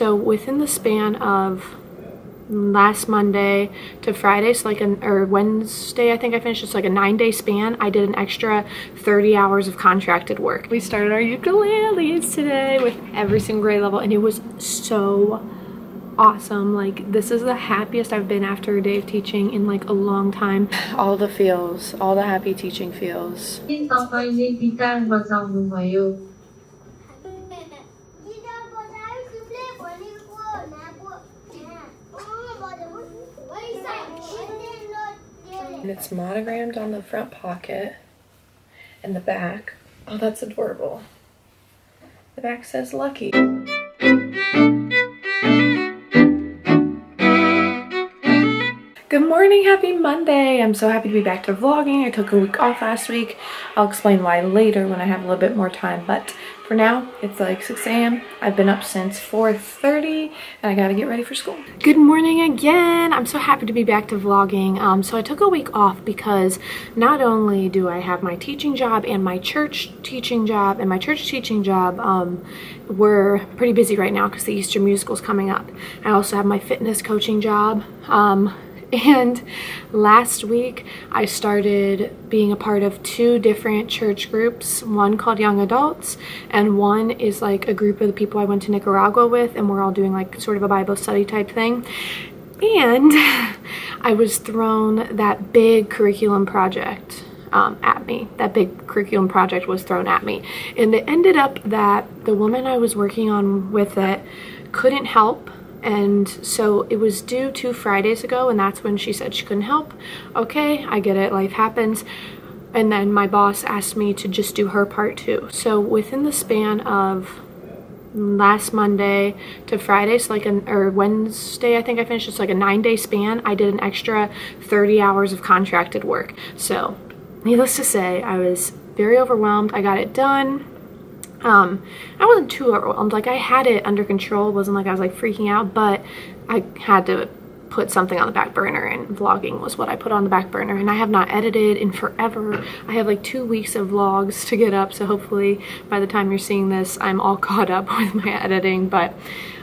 So within the span of last Monday to Friday, so like or Wednesday I think I finished, it's like a 9-day span, I did an extra 30 hours of contracted work. We started our ukuleles today with every single grade level and it was so awesome. Like, this is the happiest I've been after a day of teaching in like a long time. All the feels, all the happy teaching feels. And it's monogrammed on the front pocket and the back. Oh, that's adorable. The back says Lucky. Good morning, happy Monday. I'm so happy to be back to vlogging. I took a week off last week. I'll explain why later when I have a little bit more time, but for now it's like 6 a.m. I've been up since 4:30 and I gotta get ready for school. Good morning again. I'm so happy to be back to vlogging. So I took a week off because not only do I have my teaching job and my church teaching job, and my church teaching job we're pretty busy right now because the Easter musical is coming up. I also have my fitness coaching job. And last week I started being a part of 2 different church groups, one called Young Adults and one is like a group of the people I went to Nicaragua with, and we're all doing like sort of a Bible study type thing. And I was thrown that big curriculum project at me. That big curriculum project was thrown at me, and it ended up that the woman I was working on with it couldn't help. And so it was due 2 Fridays ago, and that's when she said she couldn't help. Okay, I get it, life happens. And then my boss asked me to just do her part too. So within the span of last Monday to Friday, so like or Wednesday I think I finished, it's like a 9-day span, I did an extra 30 hours of contracted work. So needless to say, I was very overwhelmed. I got it done. I wasn't too overwhelmed. Like, I had it under control. It wasn't like I was like freaking out, but I had to put something on the back burner, and vlogging was what I put on the back burner. And I have not edited in forever. I have like 2 weeks of vlogs to get up, so hopefully by the time you're seeing this I'm all caught up with my editing. But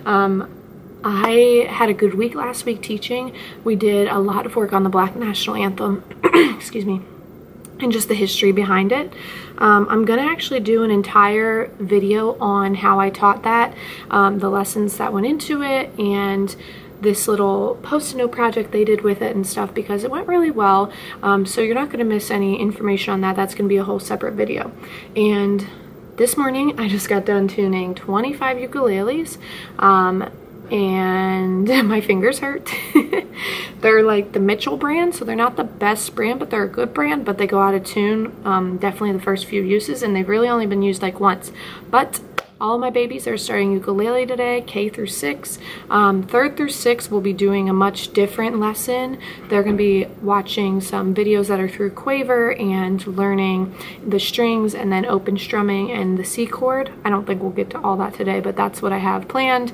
I had a good week last week teaching. We did a lot of work on the Black National Anthem excuse me, and just the history behind it. I'm gonna actually do an entire video on how I taught that, the lessons that went into it, and this little post-it note project they did with it and stuff, because it went really well. So you're not gonna miss any information on that. That's gonna be a whole separate video. And this morning I just got done tuning 25 ukuleles. And my fingers hurt. They're like the Mitchell brand, so they're not the best brand, but they're a good brand, but they go out of tune definitely the first few uses, and they've really only been used like once. But all of my babies are starting ukulele today, K through 6. 3rd through 6 will be doing a much different lesson. They're going to be watching some videos that are through Quaver and learning the strings and then open strumming and the C chord. I don't think we'll get to all that today, but that's what I have planned.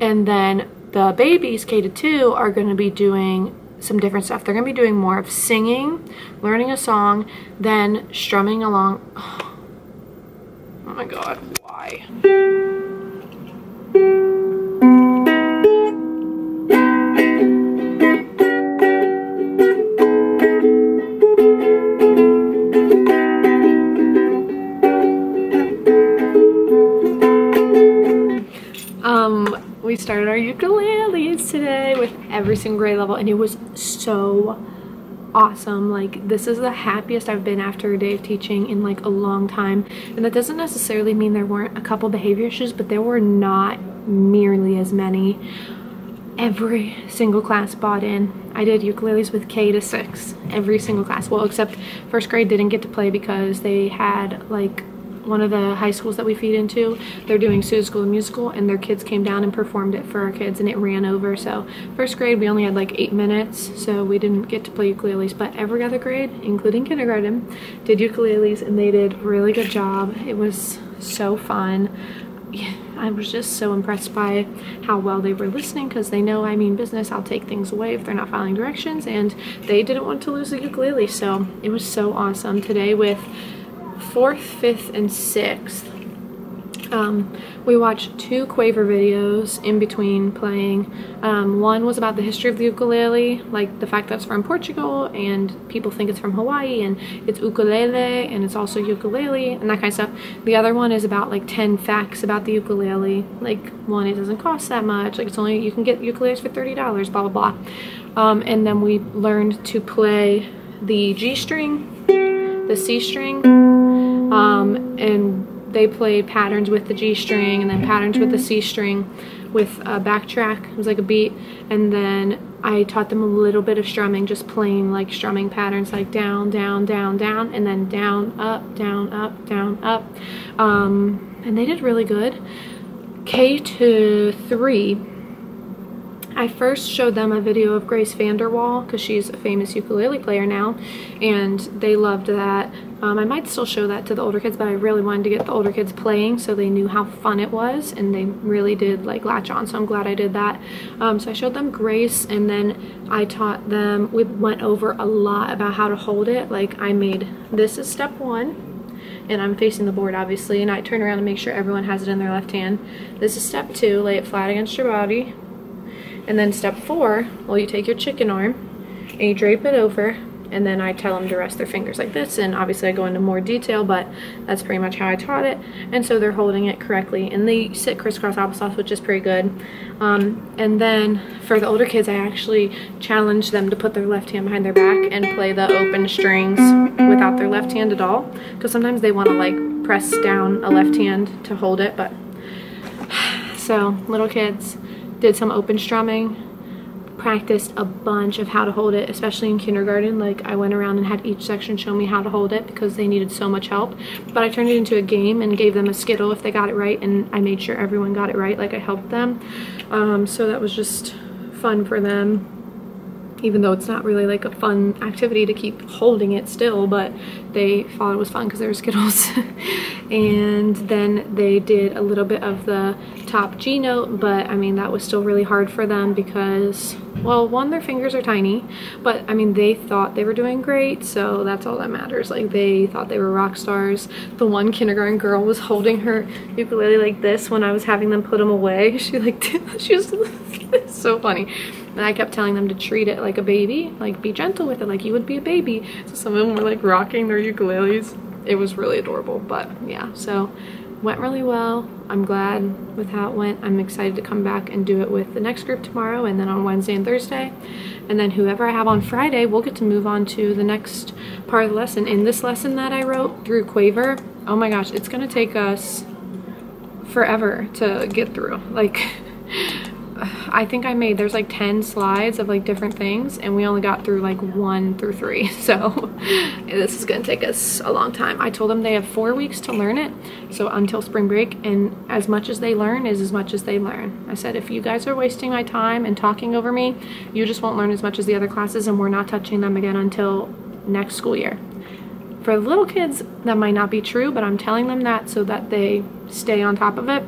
And then the babies, K to 2, are going to be doing some different stuff. They're going to be doing more of singing, learning a song, then strumming along. Oh my god, why? We started our ukuleles today with every single grade level, and it was so awesome. Like, this is the happiest I've been after a day of teaching in like a long time. And that doesn't necessarily mean there weren't a couple behavior issues, but there were not nearly as many. Every single class bought in. I did ukuleles with K to 6, every single class. Well, except 1st grade didn't get to play because they had like one of the high schools that we feed into, they're doing Sue's School Musical, and their kids came down and performed it for our kids, and it ran over. So 1st grade we only had like 8 minutes, so we didn't get to play ukuleles. But every other grade, including kindergarten, did ukuleles, and they did a really good job. It was so fun. Yeah, I was just so impressed by how well they were listening, because they know I mean business. I'll take things away if they're not following directions, and they didn't want to lose the ukulele. So it was so awesome. Today with 4th, 5th, and 6th, We watched 2 Quaver videos in between playing. One was about the history of the ukulele, like the fact that it's from Portugal and people think it's from Hawaii, and it's ukulele and it's also ukulele and that kind of stuff. The other one is about like 10 facts about the ukulele. Like, one, it doesn't cost that much, like it's only, you can get ukuleles for $30, blah blah blah. And then we learned to play the G string, the C string, and they played patterns with the G string and then patterns with the C string with a backtrack. It was like a beat. And then I taught them a little bit of strumming, just plain like strumming patterns, like down, down, down, down, and then down, up, down, up, down, up. And they did really good. K to 3, I first showed them a video of Grace Vanderwall because she's a famous ukulele player now, and they loved that. I might still show that to the older kids, but I really wanted to get the older kids playing so they knew how fun it was, and they really did like latch on, so I'm glad I did that. So I showed them Grace, and then I taught them, we went over a lot about how to hold it. Like, I made, this is step 1, and I'm facing the board obviously, and I turn around and make sure everyone has it in their left hand. This is step 2, lay it flat against your body. And then step 4, well, you take your chicken arm and you drape it over, and then I tell them to rest their fingers like this, and obviously I go into more detail, but that's pretty much how I taught it. And so they're holding it correctly, and they sit crisscross applesauce, which is pretty good. And then for the older kids, I actually challenged them to put their left hand behind their back and play the open strings without their left hand at all, because sometimes they want to like press down a left hand to hold it. But so little kids did some open strumming, practiced a bunch of how to hold it, especially in kindergarten. Like, I went around and had each section show me how to hold it because they needed so much help. But I turned it into a game and gave them a Skittle if they got it right, and I made sure everyone got it right, like I helped them. So that was just fun for them, even though it's not really like a fun activity to keep holding it still, but they thought it was fun because they were Skittles. And then they did a little bit of the top G note, but I mean, that was still really hard for them because, well, one, their fingers are tiny, but I mean, they thought they were doing great, so that's all that matters. Like, they thought they were rock stars. The one kindergarten girl was holding her ukulele like this when I was having them put them away. She like, she was it's so funny. And I kept telling them to treat it like a baby, like be gentle with it like you would be a baby. So some of them were like rocking their ukuleles. It was really adorable. But yeah, so went really well. I'm glad with how it went. I'm excited to come back and do it with the next group tomorrow, and then on Wednesday and Thursday. And then whoever I have on Friday, we'll get to move on to the next part of the lesson. In this lesson that I wrote through Quaver, oh my gosh, it's gonna take us forever to get through. Like, I think I made, there's like 10 slides of like different things, and we only got through like 1 through 3. So this is gonna take us a long time. I told them they have 4 weeks to learn it, so until spring break, and as much as they learn is as much as they learn. I said, if you guys are wasting my time and talking over me, you just won't learn as much as the other classes, and we're not touching them again until next school year. For the little kids, that might not be true, but I'm telling them that so that they stay on top of it.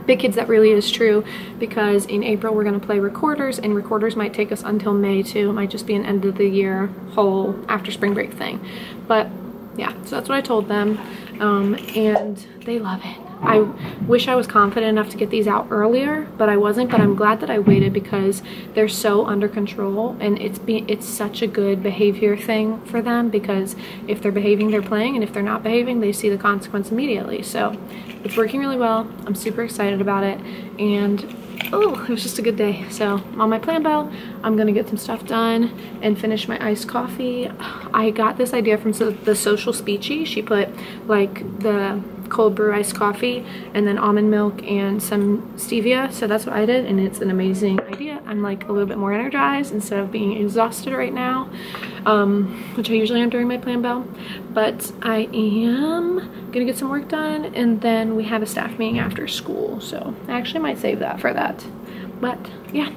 Big kids, that really is true, because in April we're going to play recorders, and recorders might take us until May too. It might just be an end of the year whole after spring break thing. But yeah, so that's what I told them, and they love it. I wish I was confident enough to get these out earlier, but I wasn't. But I'm glad that I waited because they're so under control, and it's such a good behavior thing for them, because if they're behaving, they're playing, and if they're not behaving, they see the consequence immediately. So it's working really well. I'm super excited about it, and oh, it was just a good day. So on my plan bell, I'm gonna get some stuff done and finish my iced coffee. I got this idea from the Social Speechy. She put like the cold brew iced coffee and then almond milk and some stevia, so that's what I did, and it's an amazing idea. I'm like a little bit more energized instead of being exhausted right now, which I usually am during my plan bell. But I am gonna get some work done, and then we have a staff meeting after school, so I actually might save that for that. But yeah,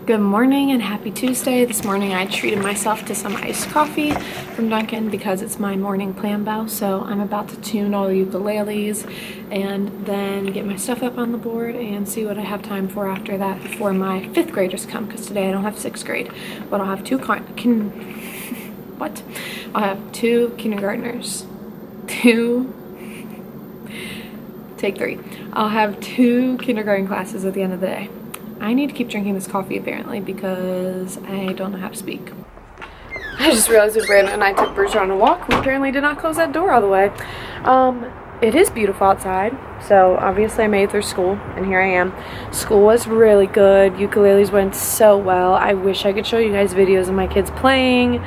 good morning and happy Tuesday. This morning I treated myself to some iced coffee from Dunkin' because it's my morning plan bell. So I'm about to tune all the ukuleles and then get my stuff up on the board and see what I have time for after that before my 5th graders come, because today I don't have 6th grade, but I'll have I'll have 2 kindergartners, 2 Take 3. I'll have 2 kindergarten classes at the end of the day. I need to keep drinking this coffee apparently because I don't know how to speak. I just realized that Brandon and I took Bruce on a walk. We apparently did not close that door all the way. It is beautiful outside, so obviously I made it through school, and here I am. School was really good. Ukuleles went so well. I wish I could show you guys videos of my kids playing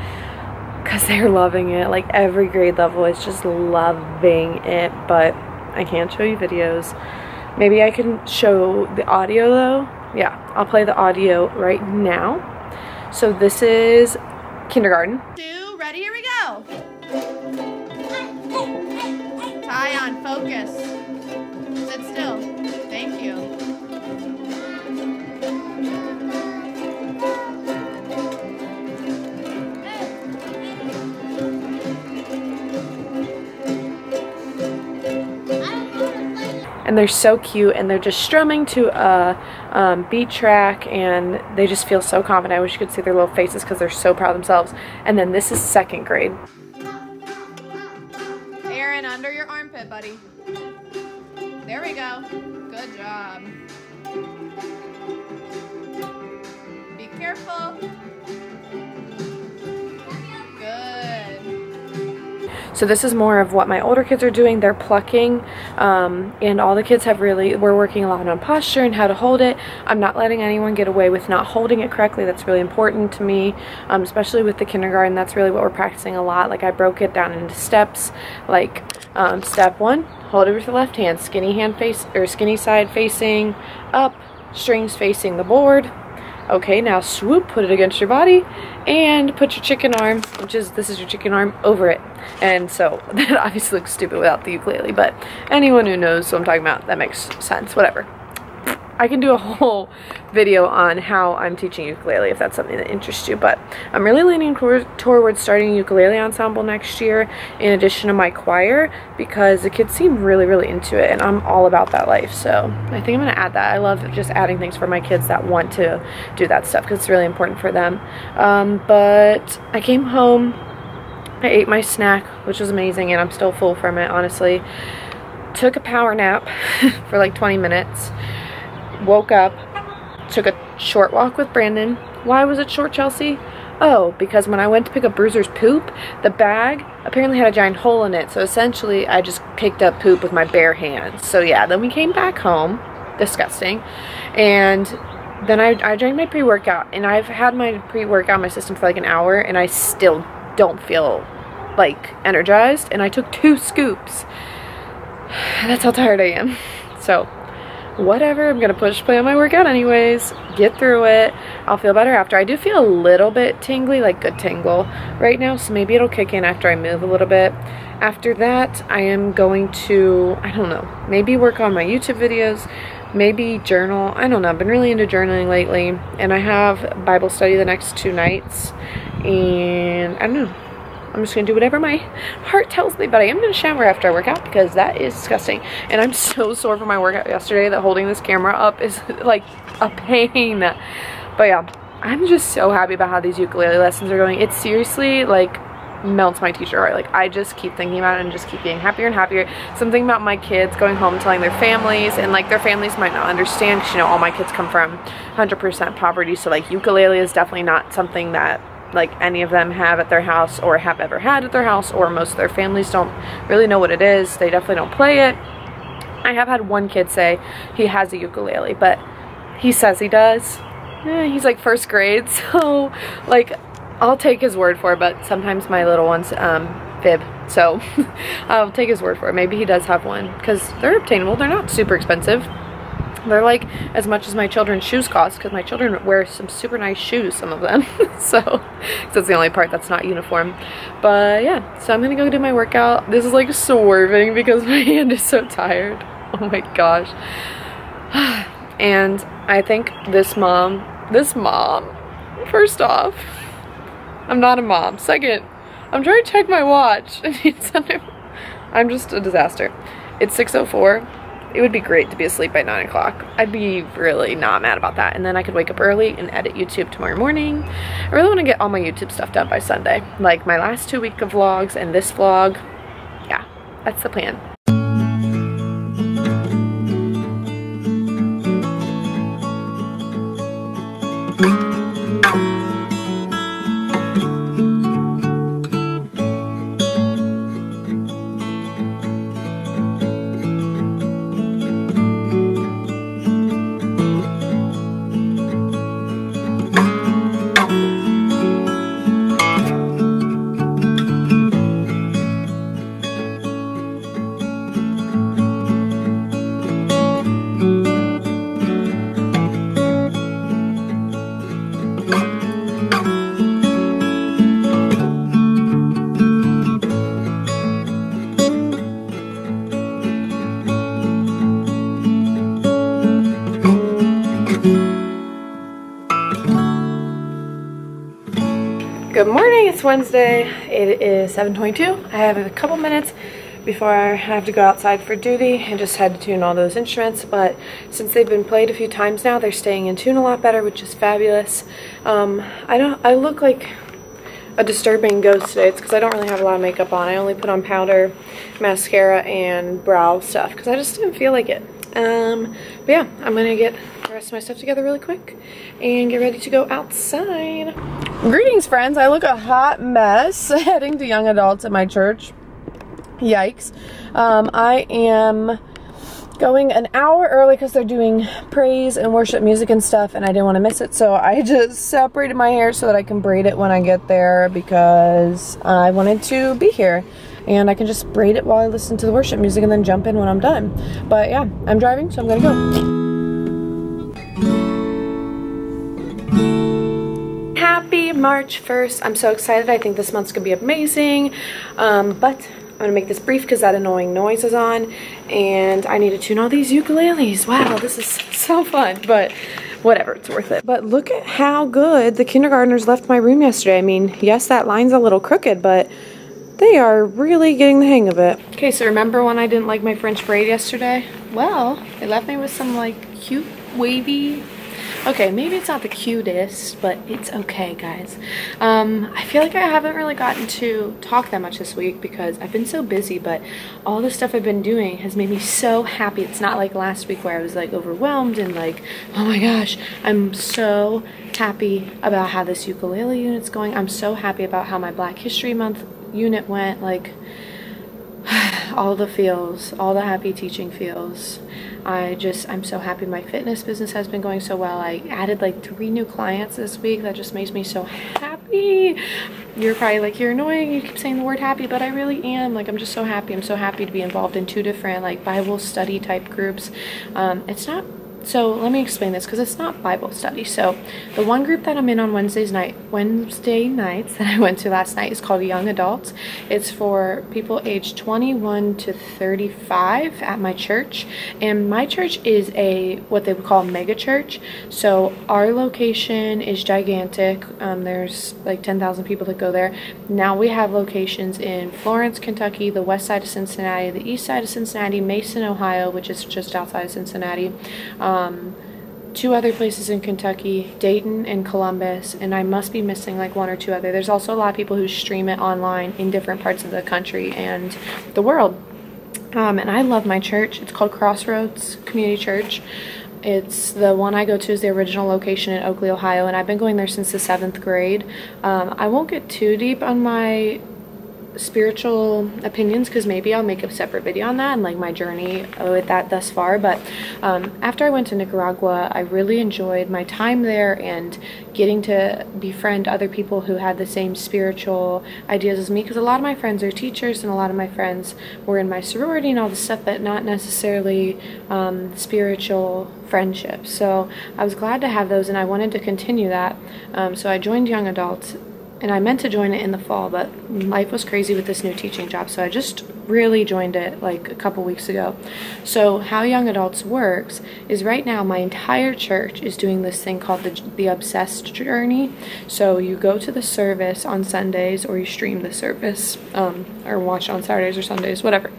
because they're loving it. Like every grade level is just loving it, but I can't show you videos. Maybe I can show the audio though. Yeah, I'll play the audio right now. So this is kindergarten. 2, ready, here we go. Tie on, focus. Sit still. Thank you. And they're so cute, and they're just strumming to a beat track, and they just feel so confident. I wish you could see their little faces because they're so proud of themselves. And then this is 2nd grade. Erin, under your armpit, buddy. There we go. Good job. Be careful. So this is more of what my older kids are doing. They're plucking, and all the kids have we're working a lot on posture and how to hold it. I'm not letting anyone get away with not holding it correctly. That's really important to me, especially with the kindergarten. That's really what we're practicing a lot. Like I broke it down into steps, like step 1, hold it with the left hand, skinny side facing up, strings facing the board. Okay, now swoop, put it against your body, and put your chicken arm, this is your chicken arm, over it. And so, that obviously looks stupid without the ukulele, but anyone who knows what I'm talking about, that makes sense, whatever. I can do a whole video on how I'm teaching ukulele if that's something that interests you, but I'm really leaning towards starting a ukulele ensemble next year in addition to my choir because the kids seem really, really into it, and I'm all about that life, so I think I'm going to add that. I love just adding things for my kids that want to do that stuff because it's really important for them. But I came home, I ate my snack, which was amazing, and I'm still full from it, honestly. Took a power nap for like 20 minutes. Woke up, took a short walk with Brandon. Why was it short, Chelsea? Oh, because when I went to pick up Bruiser's poop, the bag apparently had a giant hole in it. So essentially, I just picked up poop with my bare hands. So yeah, then we came back home. Disgusting. And then I drank my pre-workout. And I've had my pre-workout in my system for like an hour. And I still don't feel like energized. And I took 2 scoops. That's how tired I am. So whatever, I'm gonna push play on my workout anyways, get through it. I'll feel better after. I do feel a little bit tingly, like good tingle right now, so maybe it'll kick in after I move a little bit. After that, I am going to, I don't know, maybe work on my YouTube videos, maybe journal. I don't know, I've been really into journaling lately, and I have Bible study the next 2 nights, and I don't know. I'm just going to do whatever my heart tells me, but I am going to shower after I work out because that is disgusting. And I'm so sore from my workout yesterday that holding this camera up is like a pain. But yeah, I'm just so happy about how these ukulele lessons are going. It seriously like melts my teacher heart. Like I just keep thinking about it and just keep getting happier and happier. Something about my kids going home telling their families, and like their families might not understand because, you know, all my kids come from 100% poverty. So like ukulele is definitely not something that like any of them have at their house or have ever had at their house, or most of their families don't really know what it is. They definitely don't play it. I have had one kid say he has a ukulele, but he says he does. He's like 1st grade, so like I'll take his word for it, but sometimes my little ones fib, so I'll take his word for it. Maybe he does have one because they're obtainable. They're not super expensive. They're like as much as my children's shoes cost because my children wear some super nice shoes, some of them. So that's the only part that's not uniform. But yeah, so I'm gonna go do my workout. This is like swerving because my hand is so tired. Oh my gosh. And I think this mom, first off, I'm not a mom. Second, I'm trying to check my watch. I'm just a disaster. It's 6:04. It would be great to be asleep by 9 o'clock. I'd be really not mad about that. And then I could wake up early and edit YouTube tomorrow morning. I really want to get all my YouTube stuff done by Sunday. Like my last 2 weeks of vlogs and this vlog. Yeah, that's the plan. Good morning, it's Wednesday. It is 7:22. I have a couple minutes before I have to go outside for duty and just had to tune all those instruments, but since they've been played a few times now, they're staying in tune a lot better, which is fabulous. I look like a disturbing ghost today. It's because I don't really have a lot of makeup on. I only put on powder, mascara, and brow stuff because I just didn't feel like it. But yeah, I'm gonna get the rest of my stuff together really quick and get ready to go outside. Greetings, friends. I look a hot mess heading to young adults at my church. Yikes. I am going an hour early because they're doing praise and worship music and stuff, and I didn't want to miss it, so I just separated my hair so that I can braid it when I get there because I wanted to be here. And I can just braid it while I listen to the worship music and then jump in when I'm done. But yeah, I'm driving, so I'm gonna go. Happy March 1st. I'm so excited. I think this month's gonna be amazing. But I'm gonna make this brief because that annoying noise is on. And I need to tune all these ukuleles. Wow, this is so fun. But whatever, it's worth it. But look at how good the kindergartners left my room yesterday. I mean, yes, that line's a little crooked, but they are really getting the hang of it. Okay, so remember when I didn't like my French braid yesterday? Well, they left me with some like cute wavy, okay, maybe it's not the cutest, but it's okay, guys. I feel like I haven't really gotten to talk that much this week because I've been so busy, but all the stuff I've been doing has made me so happy. It's not like last week where I was like overwhelmed and like, oh my gosh. I'm so happy about how this ukulele unit's going. I'm so happy about how my Black History Month unit went, like all the feels, all the happy teaching feels. I'm so happy my fitness business has been going so well. I added like 3 new clients this week. That just makes me so happy. You're probably like, you're annoying, you keep saying the word happy, but I really am. Like, I'm just so happy. I'm so happy to be involved in 2 different like Bible study type groups. It's not, so let me explain this because it's not Bible study. So the one group that I'm in on Wednesday nights that I went to last night is called Young Adults. It's for people aged 21 to 35 at my church. And my church is what they would call a mega church. So our location is gigantic. There's like 10,000 people that go there. Now we have locations in Florence, Kentucky, the west side of Cincinnati, the east side of Cincinnati, Mason, Ohio, which is just outside of Cincinnati. 2 other places in Kentucky, Dayton and Columbus, and I must be missing like 1 or 2 other. There's also a lot of people who stream it online in different parts of the country and the world. And I love my church. It's called Crossroads Community Church. It's the one I go to is the original location in Oakley, Ohio, and I've been going there since the 7th grade. I won't get too deep on my spiritual opinions because maybe I'll make a separate video on that and like my journey with that thus far, but after I went to Nicaragua, I really enjoyed my time there and getting to befriend other people who had the same spiritual ideas as me, because a lot of my friends are teachers and a lot of my friends were in my sorority and all this stuff, but not necessarily spiritual friendships. So I was glad to have those and I wanted to continue that. So I joined Young Adults. And I meant to join it in the fall, but life was crazy with this new teaching job, so I just really joined it like a couple weeks ago. So how Young Adults works is right now my entire church is doing this thing called the Obsessed Journey. So you go to the service on Sundays or you stream the service or watch on Saturdays or Sundays, whatever.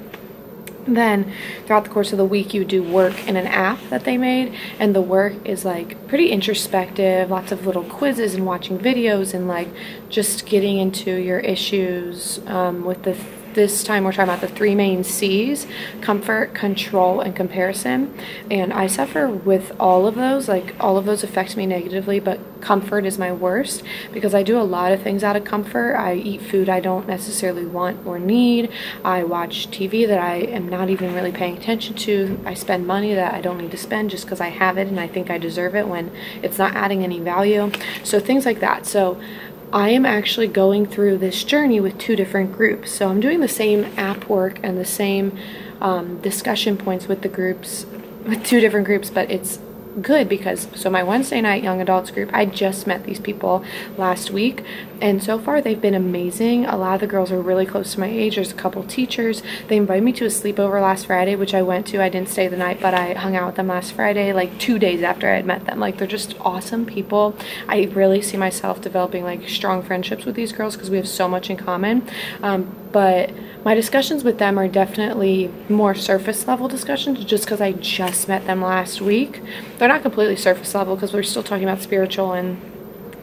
Then throughout the course of the week you do work in an app that they made, and the work is like pretty introspective, lots of little quizzes and watching videos and like just getting into your issues with the this time we're talking about the 3 main C's: comfort, control, and comparison. And I suffer with all of those. Like, all of those affect me negatively, but comfort is my worst because I do a lot of things out of comfort. I eat food I don't necessarily want or need. I watch TV that I am not even really paying attention to. I spend money that I don't need to spend just because I have it and I think I deserve it when it's not adding any value. So things like that. So I am actually going through this journey with 2 different groups. So I'm doing the same app work and the same discussion points with the groups, with 2 different groups, but it's good because, so my Wednesday night young adults group, I just met these people last week, and so far they've been amazing. A lot of the girls are really close to my age. There's a couple teachers. They invited me to a sleepover last Friday, which I went to. I didn't stay the night, but I hung out with them last Friday, like 2 days after I had met them. Like, they're just awesome people. I really see myself developing like strong friendships with these girls because we have so much in common. But my discussions with them are definitely more surface level discussions just because I just met them last week. They're not completely surface level because we're still talking about spiritual and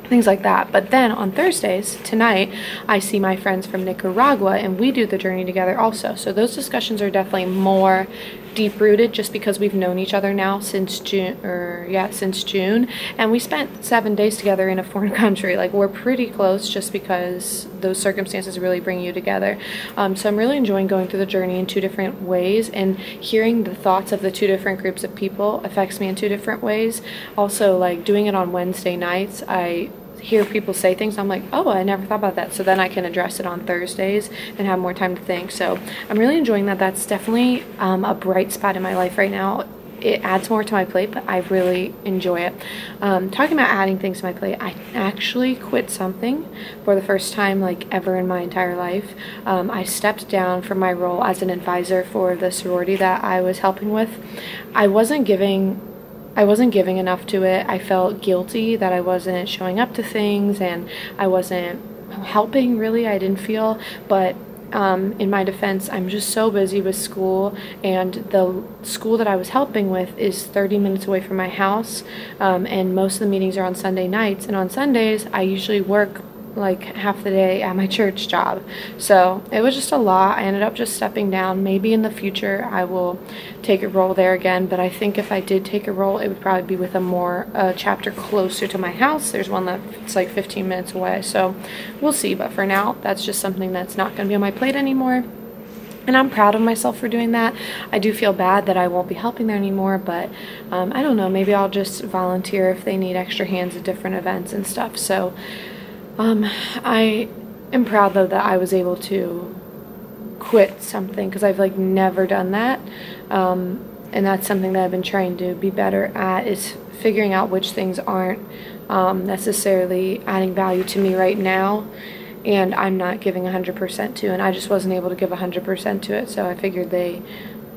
things like that. But then on Thursdays, tonight, I see my friends from Nicaragua and we do the journey together also. So those discussions are definitely more deep-rooted just because we've known each other now since June, and we spent 7 days together in a foreign country. Like, we're pretty close just because those circumstances really bring you together. So I'm really enjoying going through the journey in 2 different ways, and hearing the thoughts of the 2 different groups of people affects me in 2 different ways. Also, like, doing it on Wednesday nights, I hear people say things, I'm like, oh, I never thought about that. So then I can address it on Thursdays and have more time to think. So I'm really enjoying that. That's definitely a bright spot in my life right now. It adds more to my plate, but I really enjoy it. Talking about adding things to my plate, I actually quit something for the first time like ever in my entire life. I stepped down from my role as an advisor for the sorority that I was helping with. I wasn't giving enough to it. I felt guilty that I wasn't showing up to things and I wasn't helping, really. I didn't feel, but in my defense, I'm just so busy with school, and the school that I was helping with is 30 minutes away from my house, and most of the meetings are on Sunday nights, and on Sundays I usually work like half the day at my church job. So it was just a lot. I ended up just stepping down. Maybe in the future I will take a role there again, but I think if I did take a role, it would probably be with a chapter closer to my house. There's one that's like 15 minutes away, so we'll see. But for now, that's just something that's not going to be on my plate anymore, and I'm proud of myself for doing that. I do feel bad that I won't be helping there anymore, but I don't know, maybe I'll just volunteer if they need extra hands at different events and stuff. So I am proud though that I was able to quit something, because I've like never done that, and that's something that I've been trying to be better at, is figuring out which things aren't necessarily adding value to me right now and I'm not giving 100% to, and I just wasn't able to give 100% to it. So I figured they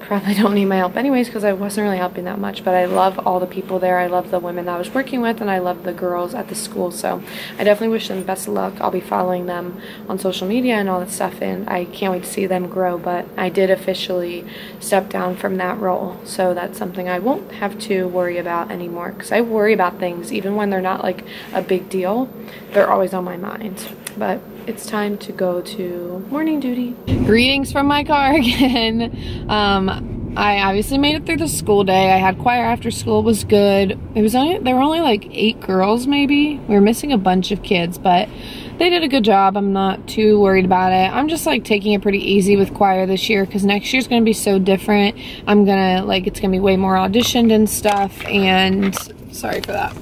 probably don't need my help anyways, because I wasn't really helping that much. But I love all the people there. I love the women that I was working with, and I love the girls at the school. So I definitely wish them the best of luck. I'll be following them on social media and all that stuff, and I can't wait to see them grow. But I did officially step down from that role, so that's something I won't have to worry about anymore, because I worry about things even when they're not like a big deal. They're always on my mind. But it's time to go to morning duty. Greetings from my car again. I obviously made it through the school day. I had choir after school. It was good. There were only like 8 girls maybe. We were missing a bunch of kids, but they did a good job. I'm not too worried about it. I'm just like taking it pretty easy with choir this year, because next year's gonna be so different. It's gonna be way more auditioned and stuff, and sorry for that.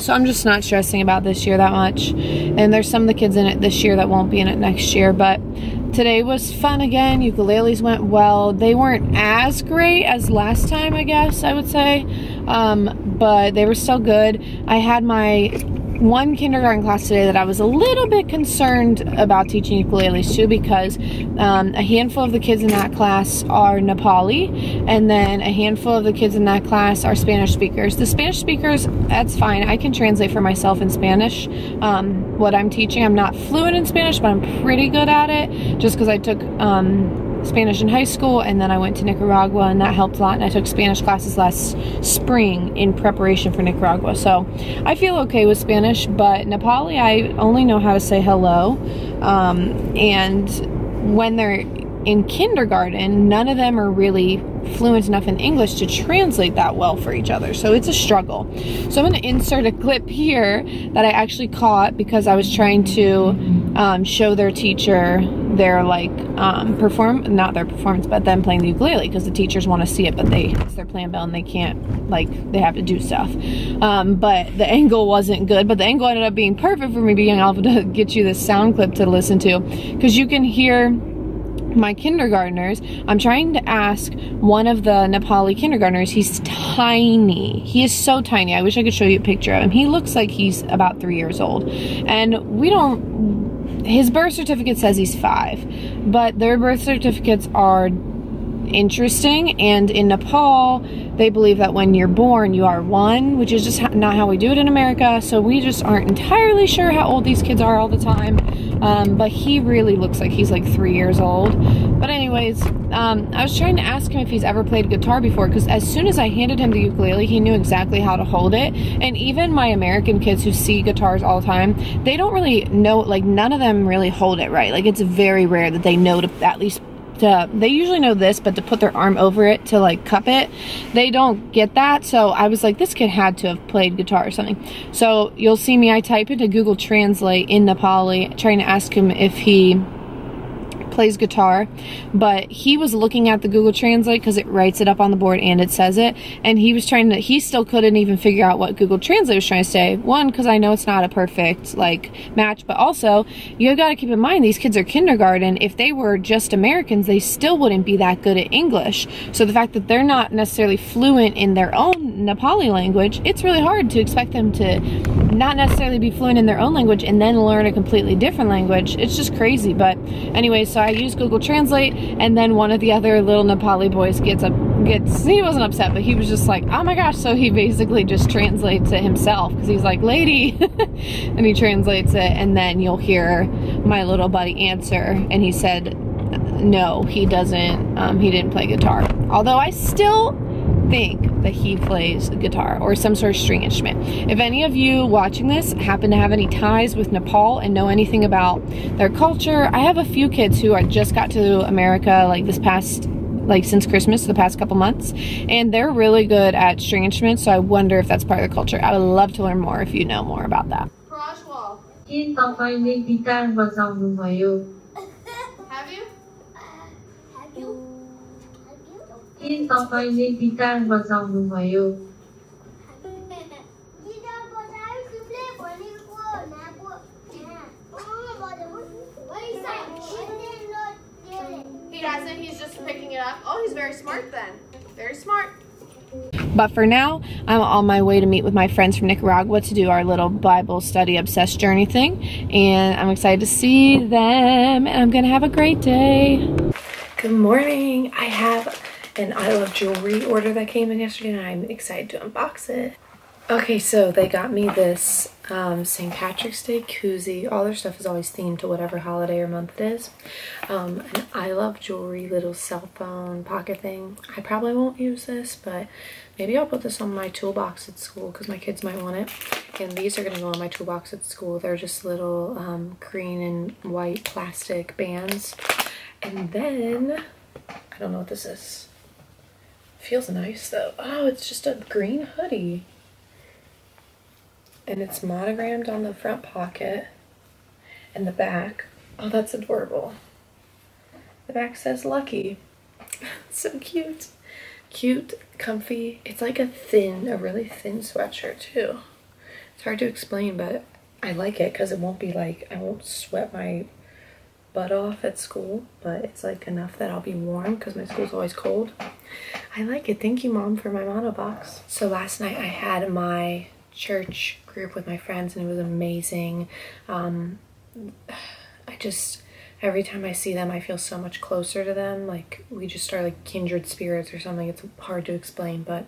So I'm just not stressing about this year that much, and there's some of the kids in it this year that won't be in it next year. But today was fun again. Ukuleles went well. They weren't as great as last time, I guess I would say, but they were still good. I had my one kindergarten class today that I was a little bit concerned about teaching ukuleles to, because a handful of the kids in that class are Nepali, and then a handful of the kids in that class are Spanish speakers. The Spanish speakers, that's fine. I can translate for myself in Spanish what I'm teaching. I'm not fluent in Spanish, but I'm pretty good at it, just because I took Spanish in high school, and then I went to Nicaragua, and that helped a lot. And I took Spanish classes last spring in preparation for Nicaragua, so I feel okay with Spanish. But Nepali, I only know how to say hello, and when they're in kindergarten, none of them are really fluent enough in English to translate that well for each other. So it's a struggle. So I'm going to insert a clip here that I actually caught because I was trying to show their teacher their like not their performance, but them playing the ukulele, because the teachers want to see it, but it's their plan bill and they can't, like, they have to do stuff. But the angle wasn't good, but the angle ended up being perfect for me being able to get you this sound clip to listen to, because you can hear my kindergartners. I'm trying to ask one of the Nepali kindergartners. He's tiny. He is so tiny. I wish I could show you a picture of him. He looks like he's about 3 years old. And his birth certificate says he's 5, but their birth certificates are interesting, and in Nepal they believe that when you're born you are 1, which is just not how we do it in America. So we just aren't entirely sure how old these kids are all the time. But he really looks like he's like 3 years old. But anyways, I was trying to ask him if he's ever played guitar before, because as soon as I handed him the ukulele, he knew exactly how to hold it. And even my American kids who see guitars all the time, they don't really know, like, none of them really hold it right. Like, it's very rare that they know to at least they usually know this, but to put their arm over it to like cup it, they don't get that. So I was like, this kid had to have played guitar or something. So you'll see me, I type into Google Translate in Nepali trying to ask him if he plays guitar, but he was looking at the Google Translate because it writes it up on the board and it says it, and he still couldn't even figure out what Google Translate was trying to say. One, because I know it's not a perfect like match, but also you got to keep in mind these kids are kindergarten. If they were just Americans, they still wouldn't be that good at English. So the fact that they're not necessarily fluent in their own Nepali language, it's really hard to expect them to not necessarily be fluent in their own language and then learn a completely different language. It's just crazy. But anyway, so I used Google Translate, and then one of the other little Nepali boys he wasn't upset, but he was just like, oh my gosh. So he basically just translates it himself, because he's like, lady, and he translates it, and then you'll hear my little buddy answer, and he said no, he didn't play guitar. Although I still think that he plays guitar or some sort of string instrument. If any of you watching this happen to have any ties with Nepal and know anything about their culture, I have a few kids who just got to America like since Christmas, the past couple months, and they're really good at string instruments, so I wonder if that's part of the culture. I would love to learn more if you know more about that. Have you? तपाईँले guitar बजाउनुभयो। He hasn't, he's just picking it up. Oh, he's very smart then. Very smart. But for now, I'm on my way to meet with my friends from Nicaragua to do our little Bible study obsessed journey thing. And I'm excited to see them, and I'm gonna have a great day. Good morning. I have an I Love Jewelry order that came in yesterday, and I'm excited to unbox it. Okay, so they got me this St. Patrick's Day koozie. All their stuff is always themed to whatever holiday or month it is. An I Love Jewelry little cell phone pocket thing. I probably won't use this, but maybe I'll put this on my toolbox at school because my kids might want it. And these are going to go on my toolbox at school. They're just little green and white plastic bands. And then, I don't know what this is. Feels nice though. Oh, it's just a green hoodie. And it's monogrammed on the front pocket and the back. Oh, that's adorable. The back says Lucky. So cute. Cute, comfy. It's like a really thin sweatshirt too. It's hard to explain, but I like it because it won't be like, I won't sweat my butt off at school, but it's like enough that I'll be warm because my school's always cold. I like it. Thank you, Mom, for my mono box. So last night I had my church group with my friends, and it was amazing. Every time I see them, I feel so much closer to them. Like, we just are like kindred spirits or something. It's hard to explain, but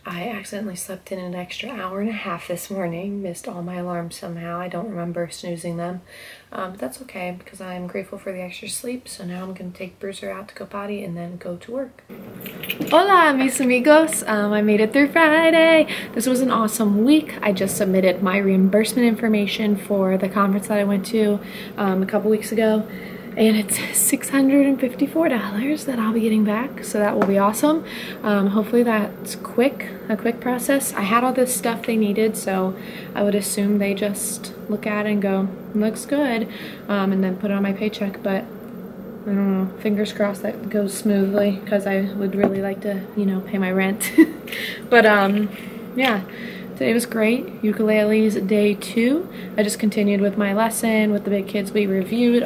I accidentally slept in an extra hour and a half this morning, missed all my alarms somehow. I don't remember snoozing them. But that's okay because I'm grateful for the extra sleep. So now I'm going to take Bruiser out to go potty and then go to work. Hola, mis amigos. I made it through Friday. This was an awesome week. I just submitted my reimbursement information for the conference that I went to a couple weeks ago. and it's $654 that I'll be getting back, so that will be awesome. Hopefully that's a quick process. I had all this stuff they needed, so I would assume they just look at it and go, looks good, and then put it on my paycheck. But I don't know, fingers crossed that goes smoothly, because I would really like to, you know, pay my rent. But yeah, today was great. Ukuleles day 2. I just continued with my lesson with the big kids. We reviewed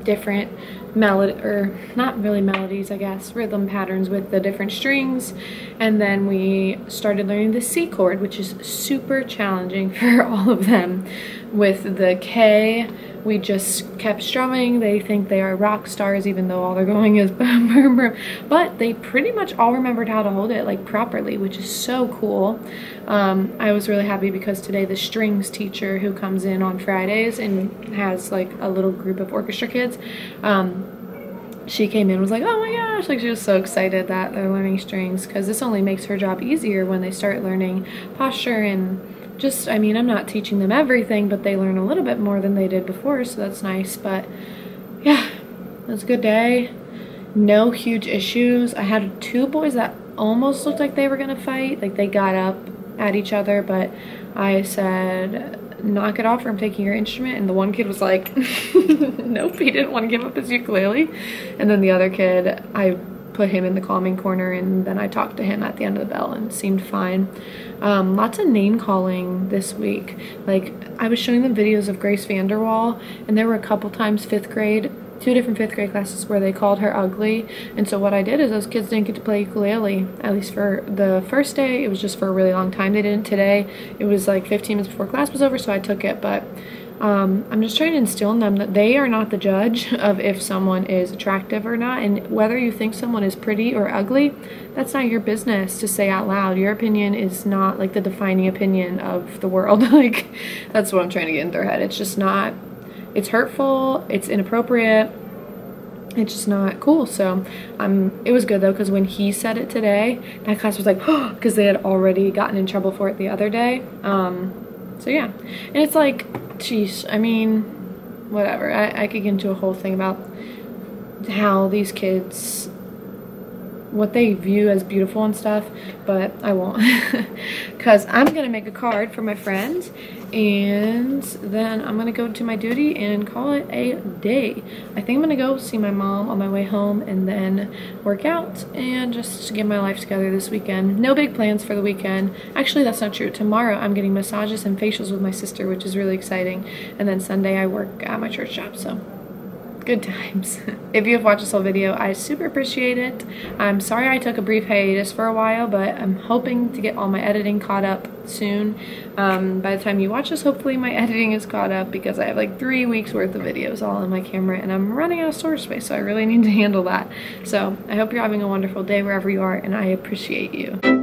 different melody, or not really melodies, I guess, rhythm patterns with the different strings, and then we started learning the C chord, which is super challenging for all of them. With the K, we just kept strumming. They think they are rock stars, even though all they're going is boom, boom, boom. But they pretty much all remembered how to hold it like properly, which is so cool. I was really happy because today the strings teacher, who comes in on Fridays and has like a little group of orchestra kids, she came in and was like, oh my gosh, like she was so excited that they're learning strings, because this only makes her job easier when they start learning posture and just, I mean, I'm not teaching them everything, but they learn a little bit more than they did before, so that's nice. But yeah, it was a good day. No huge issues. I had 2 boys that almost looked like they were gonna fight. Like they got up at each other, but I said, knock it off, or I'm taking your instrument. And the one kid was like, nope, he didn't want to give up his ukulele. And then the other kid, I put him in the calming corner, and then I talked to him at the end of the bell and seemed fine. Lots of name calling this week. Like I was showing them videos of Grace Vanderwall, and there were a couple times 5th grade, 2 different 5th grade classes where they called her ugly. And so what I did is those kids didn't get to play ukulele, at least for the first day. It was just for a really long time. They didn't today. It was like 15 minutes before class was over, so I took it. But I'm just trying to instill in them that they are not the judge of if someone is attractive or not, and whether you think someone is pretty or ugly, that's not your business to say out loud. Your opinion is not like the defining opinion of the world. Like that's what I'm trying to get in their head. It's just not, it's hurtful, it's inappropriate, it's just not cool. So it was good though, because when he said it today, that class was like, oh, because they had already gotten in trouble for it the other day. So yeah, and it's like, geez, I mean, whatever. I could get into a whole thing about how these kids, what they view as beautiful and stuff, but I won't, because I'm gonna make a card for my friend, and then I'm gonna go to my duty and call it a day. I think I'm gonna go see my mom on my way home, and then work out and just get my life together this weekend. No big plans for the weekend. Actually, that's not true. Tomorrow I'm getting massages and facials with my sister, which is really exciting, and then Sunday I work at my church job, so good times. If you have watched this whole video, I super appreciate it. I'm sorry I took a brief hiatus for a while, but I'm hoping to get all my editing caught up soon. By the time you watch this, hopefully my editing is caught up, because I have like 3 weeks worth of videos all on my camera, and I'm running out of storage space, so I really need to handle that. So I hope you're having a wonderful day wherever you are, and I appreciate you.